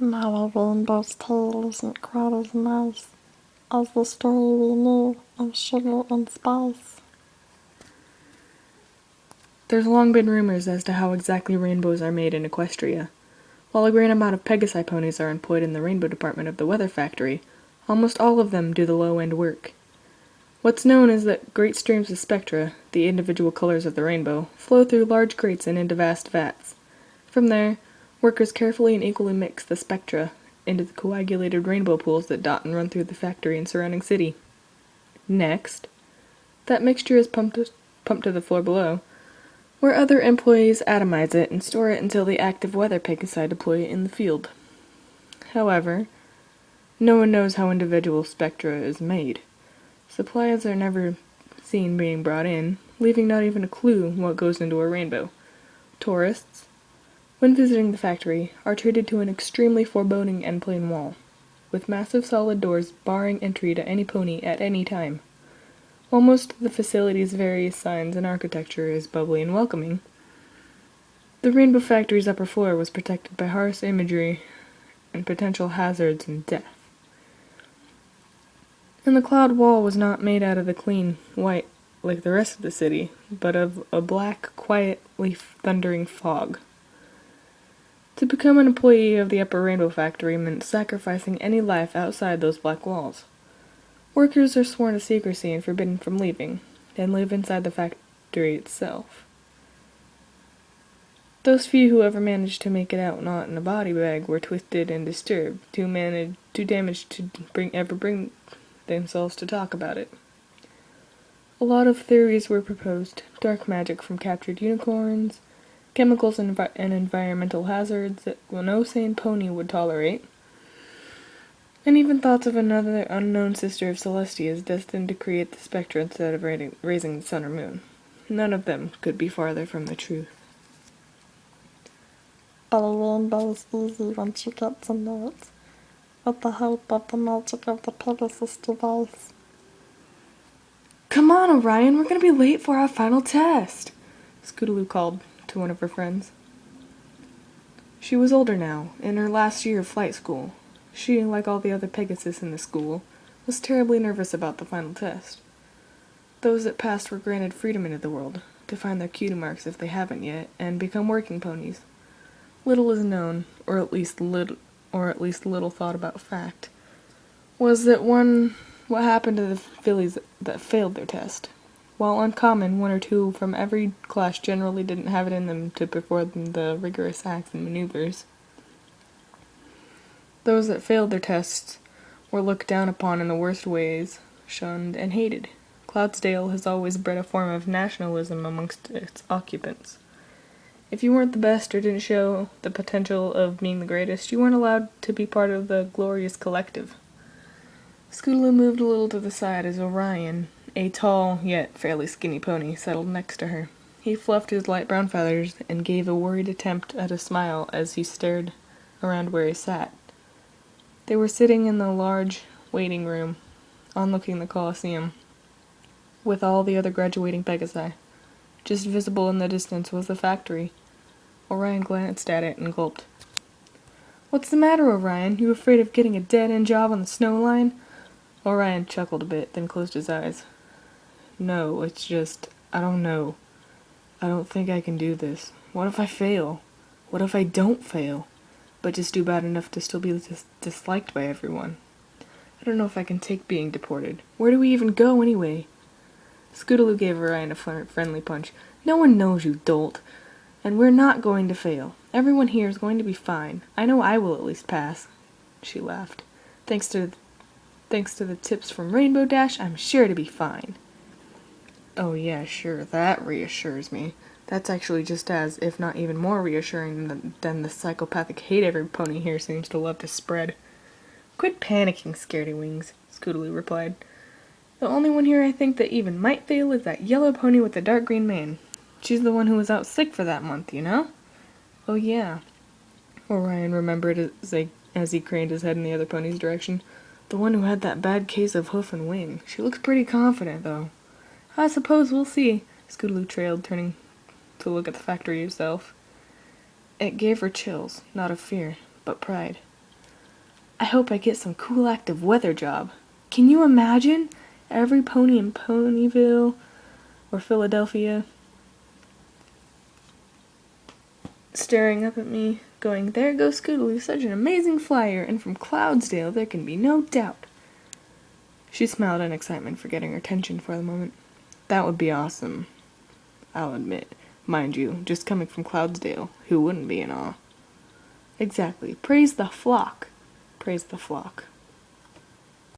Now a rainbow's tale isn't quite as nice as the story we knew of sugar and spice. There's long been rumors as to how exactly rainbows are made in Equestria. While a great amount of Pegasi ponies are employed in the rainbow department of the weather factory, almost all of them do the low-end work. What's known is that great streams of spectra, the individual colors of the rainbow, flow through large grates and into vast vats. From there, workers carefully and equally mix the spectra into the coagulated rainbow pools that dot and run through the factory and surrounding city. Next, that mixture is pumped to the floor below, where other employees atomize it and store it until the active weather Pegasi deploy it in the field. However, no one knows how individual spectra is made. Supplies are never seen being brought in, leaving not even a clue what goes into a rainbow. Tourists, when visiting the factory, are treated to an extremely foreboding end plane wall, with massive solid doors barring entry to any pony at any time. While most of the facility's various signs and architecture is bubbly and welcoming, the Rainbow Factory's upper floor was protected by harsh imagery and potential hazards and death. And the cloud wall was not made out of the clean white like the rest of the city, but of a black, quietly thundering fog. To become an employee of the Upper Rainbow Factory meant sacrificing any life outside those black walls. Workers are sworn to secrecy and forbidden from leaving, and live inside the factory itself. Those few who ever managed to make it out not in a body bag were twisted and disturbed, too damaged to bring themselves to talk about it. A lot of theories were proposed: dark magic from captured unicorns, chemicals and environmental hazards that no sane pony would tolerate, and even thoughts of another unknown sister of Celestia's destined to create the spectra instead of raising the sun or moon. None of them could be farther from the truth. But a rainbow's easy once you get to know it, with the help of the magic of the Pegasus device. Come on, Orion, we're going to be late for our final test, Scootaloo called to one of her friends. She was older now, in her last year of flight school. She, like all the other Pegasus in the school, was terribly nervous about the final test. Those that passed were granted freedom into the world, to find their cutie marks if they haven't yet, and become working ponies. Little is known, or at least little thought about fact, was that what happened to the fillies that failed their test. While uncommon, one or two from every class generally didn't have it in them to perform the rigorous acts and maneuvers. Those that failed their tests were looked down upon in the worst ways, shunned and hated. Cloudsdale has always bred a form of nationalism amongst its occupants. If you weren't the best or didn't show the potential of being the greatest, you weren't allowed to be part of the glorious collective. Scootaloo moved a little to the side as Orion, a tall yet fairly skinny pony, settled next to her. He fluffed his light brown feathers and gave a worried attempt at a smile as he stared around where he sat. They were sitting in the large waiting room, onlooking the Colosseum, with all the other graduating Pegasi. Just visible in the distance was the factory. Orion glanced at it and gulped. "What's the matter, Orion? You afraid of getting a dead-end job on the snow line?" Orion chuckled a bit, then closed his eyes. "No, it's just, I don't know. I don't think I can do this. What if I fail? What if I don't fail, but just do bad enough to still be disliked by everyone? I don't know if I can take being deported. Where do we even go, anyway?" Scootaloo gave Orion a friendly punch. "No one knows, you dolt. And we're not going to fail. Everyone here is going to be fine. I know I will at least pass." She laughed. Thanks to the tips from Rainbow Dash, I'm sure to be fine." "Oh yeah, sure, that reassures me. That's actually just as, if not even more reassuring than the psychopathic hate every pony here seems to love to spread." "Quit panicking, Scaredy Wings," Scootaloo replied. "The only one here I think that even might fail is that yellow pony with the dark green mane. She's the one who was out sick for that month, you know?" "Oh yeah," Orion remembered as he craned his head in the other pony's direction. "The one who had that bad case of hoof and wing. She looks pretty confident, though." "I suppose we'll see," Scootaloo trailed, turning to look at the factory itself. It gave her chills, not of fear, but pride. I hope I get some cool active weather job. Can you imagine? Every pony in Ponyville or Philadelphia staring up at me, going, "There goes Scootaloo, such an amazing flyer, and from Cloudsdale there can be no doubt." She smiled in excitement, forgetting her tension for the moment. That would be awesome, I'll admit. Mind you, just coming from Cloudsdale, who wouldn't be in awe? Exactly. Praise the flock. Praise the flock.